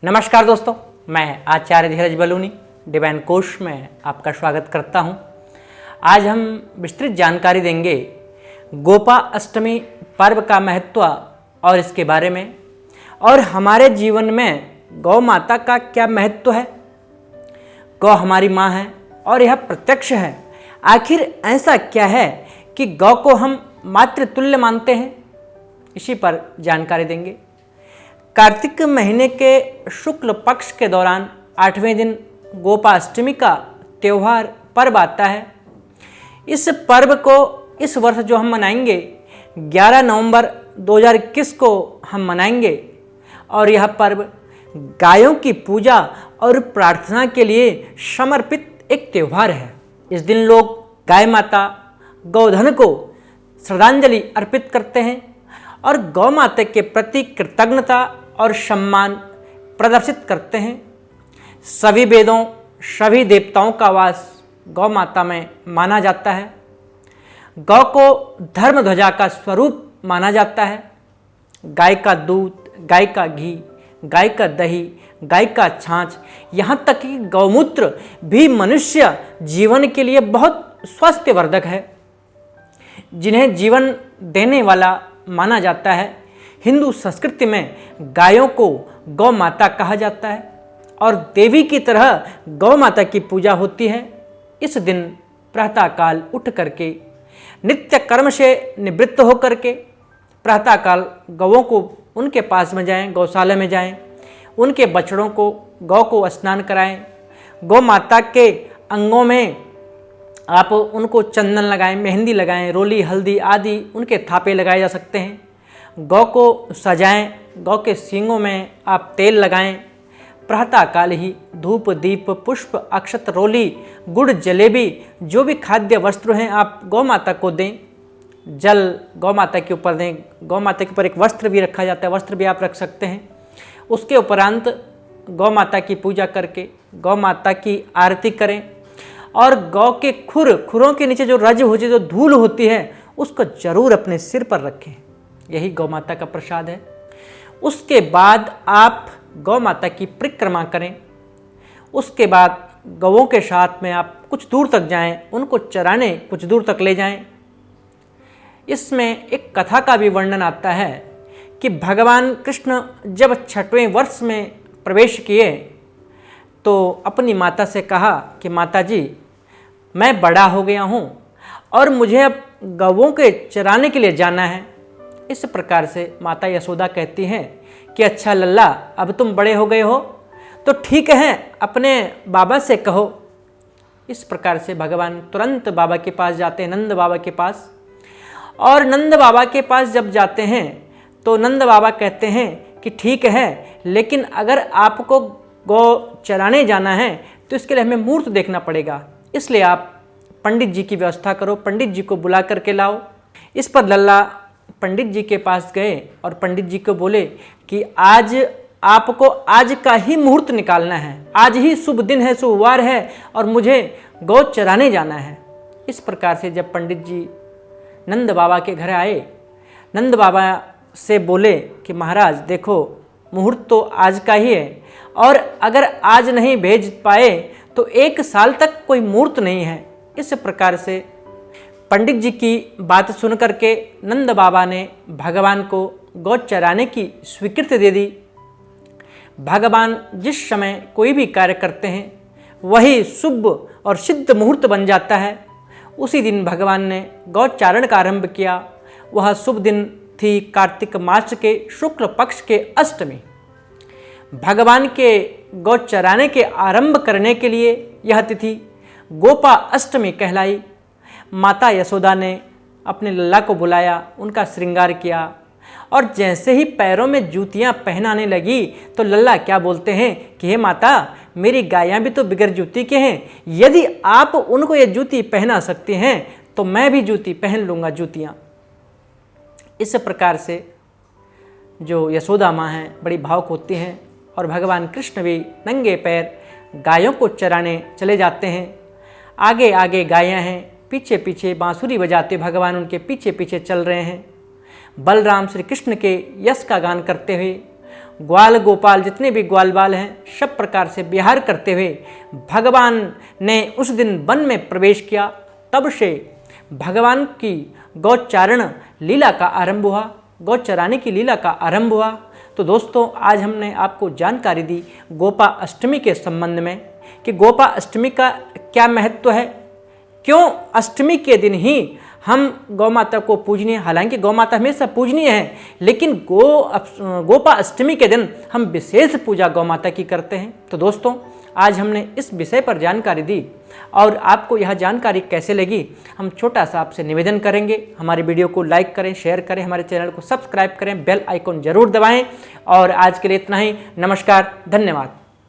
नमस्कार दोस्तों, मैं आचार्य धीरज बलूनी डिवाइन कोश में आपका स्वागत करता हूं। आज हम विस्तृत जानकारी देंगे गोपा अष्टमी पर्व का महत्व और इसके बारे में, और हमारे जीवन में गौ माता का क्या महत्व है। गौ हमारी माँ है और यह प्रत्यक्ष है। आखिर ऐसा क्या है कि गौ को हम मातृतुल्य मानते हैं, इसी पर जानकारी देंगे। कार्तिक महीने के शुक्ल पक्ष के दौरान 8वें दिन गोपाष्टमी का त्यौहार पर्व आता है। इस पर्व को इस वर्ष जो हम मनाएंगे 11 नवंबर 2021 को हम मनाएंगे, और यह पर्व गायों की पूजा और प्रार्थना के लिए समर्पित एक त्यौहार है। इस दिन लोग गाय माता गोधन को श्रद्धांजलि अर्पित करते हैं और गौ माता के प्रति कृतज्ञता और सम्मान प्रदर्शित करते हैं। सभी वेदों, सभी देवताओं का वास गौ माता में माना जाता है। गौ को धर्म ध्वजा का स्वरूप माना जाता है। गाय का दूध, गाय का घी, गाय का दही, गाय का छाछ, यहाँ तक कि गौमूत्र भी मनुष्य जीवन के लिए बहुत स्वास्थ्यवर्धक है, जिन्हें जीवन देने वाला माना जाता है। हिंदू संस्कृति में गायों को गौ माता कहा जाता है और देवी की तरह गौ माता की पूजा होती है। इस दिन प्रातःकाल उठ करके नित्य कर्म से निवृत्त होकर के प्रातःकाल गौओं को उनके पास में जाएं, गौशाला में जाएं, उनके बछड़ों को गौ को स्नान कराएं। गौ माता के अंगों में आप उनको चंदन लगाएं, मेहंदी लगाएं, रोली, हल्दी आदि उनके थापे लगाए जा सकते हैं। गौ को सजाएं, गौ के सींगों में आप तेल लगाएं। प्रातःकाल ही धूप, दीप, पुष्प, अक्षत, रोली, गुड़, जलेबी, जो भी खाद्य वस्त्र हैं आप गौ माता को दें। जल गौ माता के ऊपर दें। गौ माता के ऊपर एक वस्त्र भी रखा जाता है, वस्त्र भी आप रख सकते हैं। उसके उपरांत गौ माता की पूजा करके गौ माता की आरती करें और गौ के खुरों के नीचे जो रज होती है, जो धूल होती है, उसको जरूर अपने सिर पर रखें। यही गौ माता का प्रसाद है। उसके बाद आप गौ माता की परिक्रमा करें। उसके बाद गौओं के साथ में आप कुछ दूर तक जाएं, उनको चराने कुछ दूर तक ले जाएं। इसमें एक कथा का भी वर्णन आता है कि भगवान कृष्ण जब 6वें वर्ष में प्रवेश किए तो अपनी माता से कहा कि माता जी, मैं बड़ा हो गया हूँ और मुझे अब गौओं के चराने के लिए जाना है। इस प्रकार से माता यशोदा कहती हैं कि अच्छा लल्ला, अब तुम बड़े हो गए हो तो ठीक है, अपने बाबा से कहो। इस प्रकार से भगवान तुरंत बाबा के पास जाते हैं, नंद बाबा के पास। और नंद बाबा के पास जब जाते हैं तो नंद बाबा कहते हैं कि ठीक है, लेकिन अगर आपको गौ चराने जाना है तो इसके लिए हमें मूर्त देखना पड़ेगा, इसलिए आप पंडित जी की व्यवस्था करो, पंडित जी को बुला करके लाओ। इस पर लल्ला पंडित जी के पास गए और पंडित जी को बोले कि आज आपको आज का ही मुहूर्त निकालना है, आज ही शुभ दिन है, शुभवार है और मुझे गौ चराने जाना है। इस प्रकार से जब पंडित जी नंद बाबा के घर आए, नंद बाबा से बोले कि महाराज देखो, मुहूर्त तो आज का ही है और अगर आज नहीं भेज पाए तो 1 साल तक कोई मुहूर्त नहीं है। इस प्रकार से पंडित जी की बात सुन करके नंद बाबा ने भगवान को गौ चराने की स्वीकृति दे दी। भगवान जिस समय कोई भी कार्य करते हैं वही शुभ और सिद्ध मुहूर्त बन जाता है। उसी दिन भगवान ने गौचारण का आरंभ किया। वह शुभ दिन थी कार्तिक मास के शुक्ल पक्ष के अष्टमी। भगवान के गौ चराने के आरंभ करने के लिए यह तिथि गोपा अष्टमी कहलाई। माता यशोदा ने अपने लल्ला को बुलाया, उनका श्रृंगार किया और जैसे ही पैरों में जूतियां पहनाने लगी तो लल्ला क्या बोलते हैं कि हे माता, मेरी गायां भी तो बिगर जूती के हैं, यदि आप उनको ये जूती पहना सकती हैं तो मैं भी जूती पहन लूँगा, जूतियाँ। इस प्रकार से जो यशोदा माँ हैं बड़ी भावुक होती हैं और भगवान कृष्ण भी नंगे पैर गायों को चराने चले जाते हैं। आगे आगे गायें हैं, पीछे पीछे बांसुरी बजाते भगवान उनके पीछे पीछे चल रहे हैं। बलराम श्री कृष्ण के यश का गान करते हुए ग्वाल गोपाल जितने भी ग्वाल बाल हैं सब प्रकार से विहार करते हुए भगवान ने उस दिन वन में प्रवेश किया। तब से भगवान की गौचारण लीला का आरंभ हुआ, गौचराने की लीला का आरंभ हुआ। तो दोस्तों आज हमने आपको जानकारी दी गोपा अष्टमी के संबंध में कि गोपा अष्टमी का क्या महत्व है, क्यों अष्टमी के दिन ही हम गौ माता को पूजनीय, हालांकि गौ माता हमेशा पूजनीय है, लेकिन गोपा अष्टमी के दिन हम विशेष पूजा गौ माता की करते हैं। तो दोस्तों आज हमने इस विषय पर जानकारी दी और आपको यह जानकारी कैसे लगी हम छोटा सा आपसे निवेदन करेंगे। हमारे वीडियो को लाइक करें, शेयर करें, हमारे चैनल को सब्सक्राइब करें, बेल आइकॉन जरूर दबाएं। और आज के लिए इतना ही। नमस्कार, धन्यवाद।